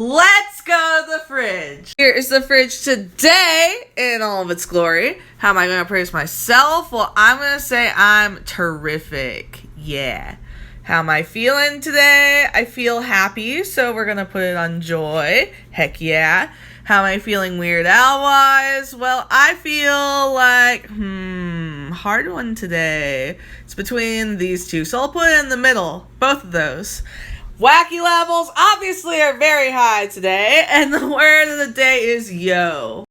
Let's go to the fridge. Here is the fridge today in all of its glory. How am I going to praise myself? Well, I'm going to say I'm terrific. Yeah. How am I feeling today? I feel happy, so we're going to put it on joy. Heck yeah. How am I feeling Weird Al-wise? Well, I feel like, hard one today. It's between these two, so I'll put it in the middle. Both of those. Wacky levels obviously are very high today, and the word of the day is yo.